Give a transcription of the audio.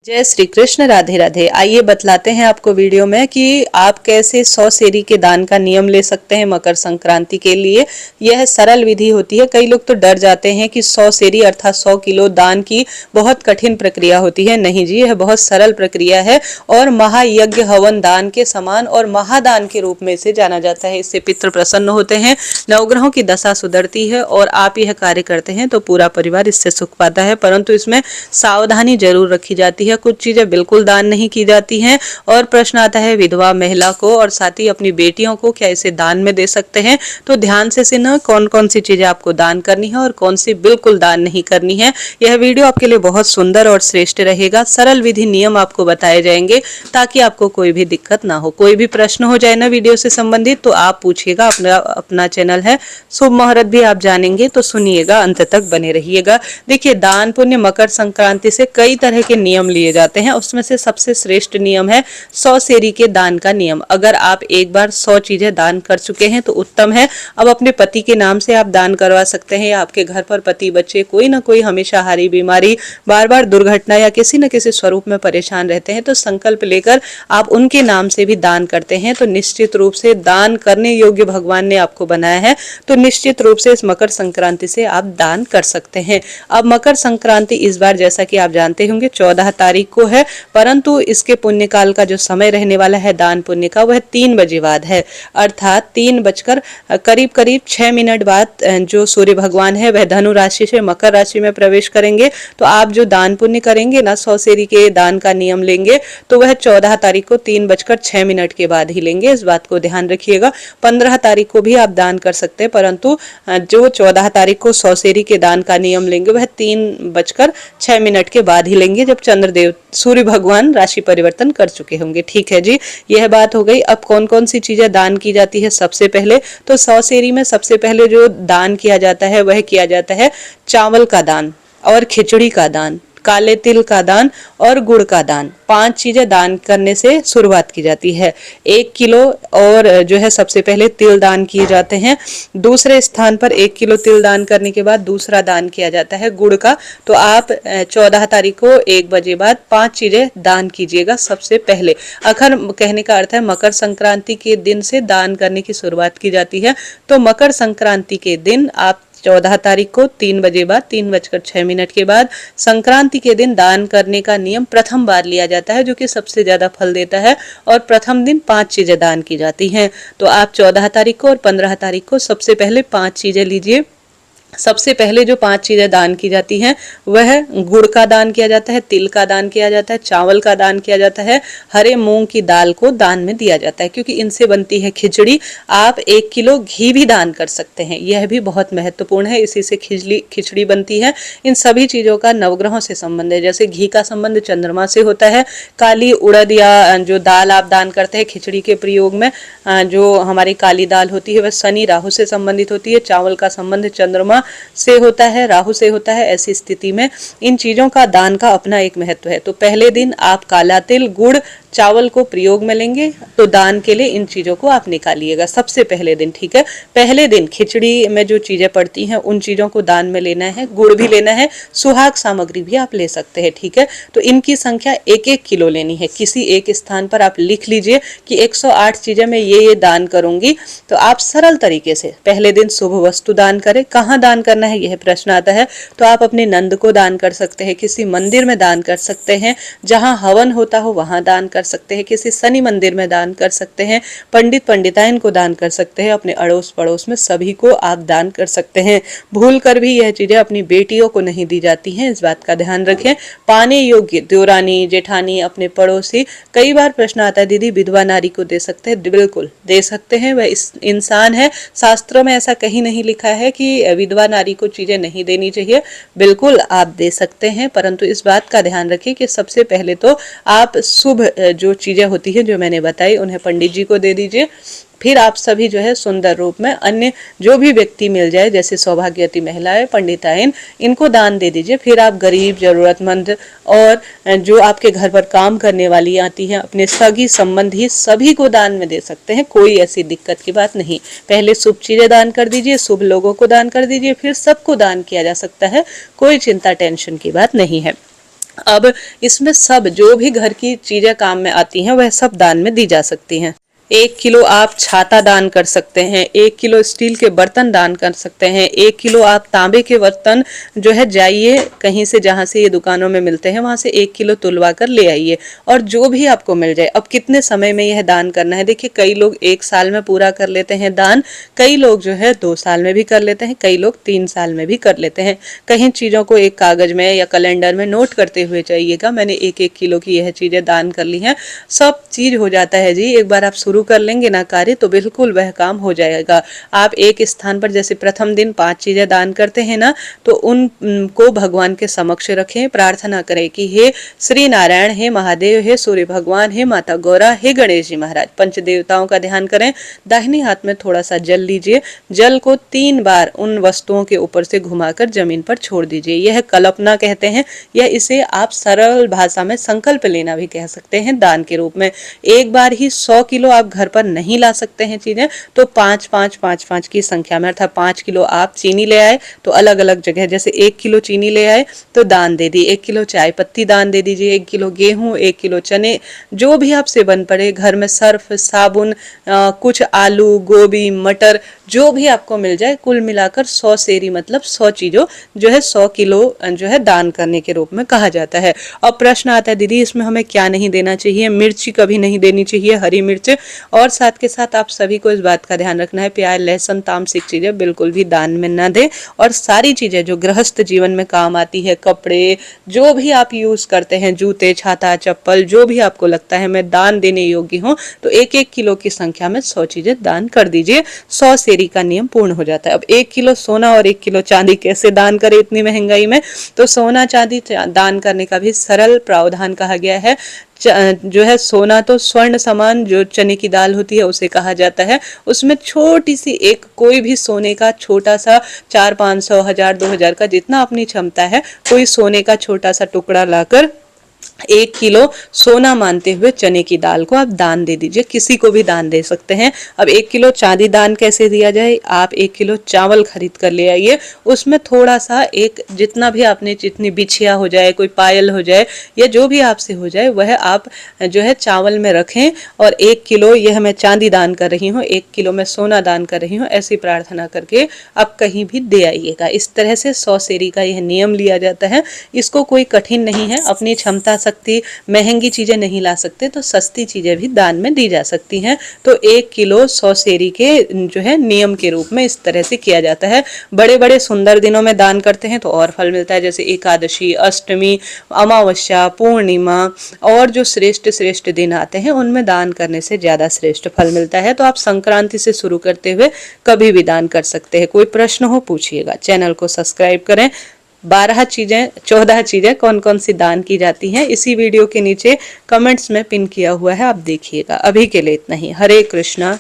जय श्री कृष्ण। राधे राधे। आइए बतलाते हैं आपको वीडियो में कि आप कैसे 100 सेरी के दान का नियम ले सकते हैं मकर संक्रांति के लिए। यह सरल विधि होती है। कई लोग तो डर जाते हैं कि 100 सेरी अर्थात 100 किलो दान की बहुत कठिन प्रक्रिया होती है। नहीं जी, यह बहुत सरल प्रक्रिया है और महायज्ञ हवन दान के समान और महादान के रूप में इसे जाना जाता है। इससे पितृ प्रसन्न होते हैं, नवग्रहों की दशा सुधरती है और आप यह कार्य करते हैं तो पूरा परिवार इससे सुख पाता है। परंतु इसमें सावधानी जरूर रखी जाती है। कुछ चीजें बिल्कुल दान नहीं की जाती हैं और प्रश्न आता है विधवा महिला को और साथ ही अपनी बेटियों को क्या इसे दान में दे सकते हैं। तो ध्यान से सुनो कौन कौन सी चीजें आपको दान करनी है और कौन सी बिल्कुल दान नहीं करनी है। यह वीडियो आपके लिए बहुत सुंदर और श्रेष्ठ रहेगा। सरल विधि नियम आपको बताए जाएंगे ताकि आपको कोई भी दिक्कत ना हो। कोई भी प्रश्न हो जाए ना वीडियो से संबंधित तो आप पूछिएगा। अपना चैनल है शुभ मुहूर्त भी आप जानेंगे तो सुनिएगा, अंत तक बने रहिएगा। देखिए, दान पुण्य मकर संक्रांति से कई तरह के नियम लिए जाते हैं। उसमें से सबसे श्रेष्ठ नियम है 100 सेरी के दान का नियम। अगर आप एक बार 100 चीजें दान कर चुके हैं तो उत्तम है। अब अपने पति के नाम से आप दान करवा सकते हैं या आपके घर पर पति बच्चे कोई ना कोई हमेशा हारी बीमारी, बार बार दुर्घटना या किसी न किसी स्वरूप में परेशान रहते हैं तो संकल्प लेकर आप उनके नाम से भी दान करते हैं तो निश्चित रूप से दान करने योग्य भगवान ने आपको बनाया है। तो निश्चित रूप से इस मकर संक्रांति से आप दान कर सकते हैं। अब मकर संक्रांति इस बार जैसा कि आप जानते होंगे 14 तारीख को है, परंतु इसके पुण्य काल का जो समय रहने वाला है दान पुण्य का वह 3 बजे बाद है। अर्थात 3 बजकर करीब करीब 6 मिनट बाद जो सूर्य भगवान है वह धनु राशि से मकर राशि में प्रवेश करेंगे। तो आप जो दान पुण्य करेंगे ना, 100 सेरी के दान का नियम लेंगे तो वह 14 तारीख को 3 बजकर 6 मिनट के बाद ही लेंगे। इस बात को ध्यान रखिएगा। 15 तारीख को भी आप दान कर सकते हैं, परंतु जो 14 तारीख को 100 सेरी के दान का नियम लेंगे वह 3 बजकर 6 मिनट के बाद ही लेंगे, जब चंद्रदेव सूर्य भगवान राशि परिवर्तन कर चुके होंगे। ठीक है जी, यह बात हो गई। अब कौन कौन सी चीजें दान की जाती है। सबसे पहले तो 100 सेरी में सबसे पहले जो दान किया जाता है वह किया जाता है चावल का दान और खिचड़ी का दान, काले तिल का दान और गुड़ का दान। 5 चीजें दान करने से शुरुआत की जाती है। 1 किलो और जो है सबसे पहले तिल दान किए जाते हैं। दूसरे स्थान पर 1 किलो तिल दान करने के बाद दूसरा दान किया जाता है गुड़ का। तो आप 14 तारीख को 1 बजे बाद 5 चीजें दान कीजिएगा सबसे पहले। अखर कहने का अर्थ है मकर संक्रांति के दिन से दान करने की शुरुआत की जाती है। तो मकर संक्रांति के दिन आप 14 तारीख को 3 बजे बाद 3 बजकर 6 मिनट के बाद संक्रांति के दिन दान करने का नियम प्रथम बार लिया जाता है, जो कि सबसे ज्यादा फल देता है और प्रथम दिन 5 चीजें दान की जाती हैं। तो आप 14 तारीख को और 15 तारीख को सबसे पहले 5 चीजें लीजिए। सबसे पहले जो 5 चीजें दान की जाती हैं वह गुड़ का दान किया जाता है, तिल का दान किया जाता है, चावल का दान किया जाता है, हरे मूंग की दाल को दान में दिया जाता है क्योंकि इनसे बनती है खिचड़ी। आप 1 किलो घी भी दान कर सकते हैं, यह भी बहुत महत्वपूर्ण है। इसी से खिचड़ी बनती है। इन सभी चीजों का नवग्रहों से संबंध है। जैसे घी का संबंध चंद्रमा से होता है, काली उड़द या जो दाल आप दान करते हैं खिचड़ी के प्रयोग में, जो हमारी काली दाल होती है वह शनि राहु से संबंधित होती है। चावल का संबंध चंद्रमा से होता है, राहु से होता है। ऐसी स्थिति में इन चीजों का दान का अपना एक महत्व है। तो पहले दिन आप काला तिल, गुड़, चावल को प्रयोग में लेंगे तो दान के लिए इन चीजों को आप निकालिएगा सबसे पहले दिन। ठीक है, पहले दिन खिचड़ी में जो चीजें पड़ती हैं उन चीजों को दान में लेना है। गुड़ भी लेना है, सुहाग सामग्री भी आप ले सकते हैं। ठीक है, तो इनकी संख्या 1-1 किलो लेनी है। किसी एक स्थान पर आप लिख लीजिए कि 108 चीजें मैं ये दान करूंगी। तो आप सरल तरीके से पहले दिन शुभ वस्तु दान करें। कहाँ दान करना है यह प्रश्न आता है, तो आप अपने नंद को दान कर सकते हैं, किसी मंदिर में दान कर सकते हैं, जहां हवन होता हो वहां दान कर सकते हैं, किसी शनि मंदिर में दान कर सकते हैं, पंडित पंडिताइन को दान कर सकते हैं, अपने अड़ोस पड़ोस में सभी को आप दान कर सकते हैं। भूल कर भी यह चीजें अपनी बेटियों को नहीं दी जाती हैं, इस बात का ध्यान रखें। पाने योग्य देवरानी, जेठानी, अपने पड़ोसी। कई बार प्रश्न आता है दीदी विधवा नारी को दे सकते हैं? बिल्कुल दे सकते हैं, वह इंसान है। शास्त्रों में ऐसा कहीं नहीं लिखा है कि विधवा नारी को चीजें नहीं देनी चाहिए। बिल्कुल आप दे सकते हैं, परंतु इस बात का ध्यान रखिए कि सबसे पहले तो आप शुभ जो चीजें होती हैं जो मैंने बताई उन्हें पंडित जी को दे दीजिए। फिर आप सभी जो है सुंदर रूप में अन्य जो भी व्यक्ति मिल जाए, जैसे सौभाग्यवती महिलाएं, पंडिताइन, इनको दान दे दीजिए। फिर आप गरीब, जरूरतमंद और जो आपके घर पर काम करने वाली आती हैं, अपने सगी संबंधी, सभी को दान में दे सकते हैं। कोई ऐसी दिक्कत की बात नहीं। पहले शुभ चीजें दान कर दीजिए, शुभ लोगों को दान कर दीजिए, फिर सबको दान किया जा सकता है। कोई चिंता टेंशन की बात नहीं है। अब इसमें सब जो भी घर की चीजें काम में आती हैं वह सब दान में दी जा सकती हैं। 1 किलो आप छाता दान कर सकते हैं, 1 किलो स्टील के बर्तन दान कर सकते हैं, 1 किलो आप तांबे के बर्तन जो है जाइए कहीं से जहां से ये दुकानों में मिलते हैं वहां से 1 किलो तुलवा कर ले आइए, और जो भी आपको मिल जाए। अब कितने समय में यह दान करना है, देखिए कई लोग 1 साल में पूरा कर लेते हैं दान, कई लोग जो है 2 साल में भी कर लेते हैं, कई लोग 3 साल में भी कर लेते हैं। कहीं चीजों को एक कागज में या कैलेंडर में नोट करते हुए जाइएगा, मैंने 1-1 किलो की यह चीजें दान कर ली हैं, सब चीज हो जाता है जी। एक बार आप शुरू कर लेंगे ना कार्य तो बिल्कुल वह काम हो जाएगा। आप एक स्थान पर जैसे प्रथम दिन 5 चीजें दान करते हैं ना, तो उनको भगवान के समक्ष रखें, प्रार्थना करें कि हे श्री नारायण, हे महादेव, हे सूर्य भगवान, हे माता गौरा, हे गणेश जी महाराज। पंच देवताओं का ध्यान करें, दाहिने हाथ में थोड़ा सा जल लीजिए, जल को 3 बार उन वस्तुओं के ऊपर से घुमाकर जमीन पर छोड़ दीजिए। यह कल्पना कहते हैं, या इसे आप सरल भाषा में संकल्प लेना भी कह सकते हैं दान के रूप में। एक बार ही 100 किलो आप घर पर नहीं ला सकते हैं चीजें, तो 5-5-5-5 की संख्या में, अर्थात 5 किलो आप चीनी ले आए तो अलग अलग जगह, जैसे 1 किलो चीनी ले आए तो दान दे दी, 1 किलो चाय पत्ती दान दे दीजिए, 1 किलो गेहूं, 1 किलो चने, जो भी आपसे बन पड़े, घर में सर्फ साबुन, कुछ आलू गोभी मटर जो भी आपको मिल जाए, कुल मिलाकर 100 सेरी मतलब 100 चीजों जो है 100 किलो जो है दान करने के रूप में कहा जाता है। अब प्रश्न आता है दीदी इसमें हमें क्या नहीं देना चाहिए, मिर्ची कभी नहीं देनी चाहिए, हरी मिर्च, और साथ के साथ आप सभी को इस बात का ध्यान रखना है प्याज लहसुन तामसिक चीजें बिल्कुल भी दान में न दे, और सारी चीजें जो गृहस्थ जीवन में काम आती है, कपड़े जो भी आप यूज करते हैं, जूते छाता चप्पल, जो भी आपको लगता है मैं दान देने योग्य हूँ, तो 1-1 किलो की संख्या में 100 चीजें दान कर दीजिए। 100 सेरी का नियम पूर्ण हो जाता है। अब 1 किलो सोना और 1 किलो चांदी कैसे दान करें इतनी महंगाई में, तो सोना चांदी दान करने का भी सरल प्रावधान कहा गया है। जो है सोना तो स्वर्ण समान जो चने की दाल होती है उसे कहा जाता है, उसमें छोटी सी एक कोई भी सोने का छोटा सा 400-500 1000 2000 का जितना अपनी क्षमता है, कोई सोने का छोटा सा टुकड़ा लाकर 1 किलो सोना मानते हुए चने की दाल को आप दान दे दीजिए, किसी को भी दान दे सकते हैं। अब 1 किलो चांदी दान कैसे दिया जाए, आप 1 किलो चावल खरीद कर ले आइए, उसमें थोड़ा सा एक जितना भी आपने जितनी बिछिया हो जाए, कोई पायल हो जाए या जो भी आपसे हो जाए वह आप जो है चावल में रखें, और 1 किलो यह मैं चांदी दान कर रही हूँ, 1 किलो मैं सोना दान कर रही हूँ, ऐसी प्रार्थना करके आप कहीं भी दे आइएगा। इस तरह से 100 सेरी का यह नियम लिया जाता है। इसको कोई कठिन नहीं है, अपनी क्षमता सकती महंगी चीजें नहीं ला सकते तो सस्ती चीजें भी दान में दी जा सकती हैं। तो 1 किलो 100 सेरी के जो है नियम के रूप में इस तरह से किया जाता है। बड़े बड़े सुंदर दिनों में दान करते हैं तो और फल मिलता है, जैसे एकादशी, अष्टमी, अमावस्या, पूर्णिमा और जो श्रेष्ठ श्रेष्ठ दिन आते हैं उनमें दान करने से ज्यादा श्रेष्ठ फल मिलता है। तो आप संक्रांति से शुरू करते हुए कभी भी दान कर सकते हैं। कोई प्रश्न हो पूछिएगा। चैनल को सब्सक्राइब करें। 14 चीजें कौन कौन सी दान की जाती हैं इसी वीडियो के नीचे कमेंट्स में पिन किया हुआ है, आप देखिएगा। अभी के लिए इतना ही। हरे कृष्णा।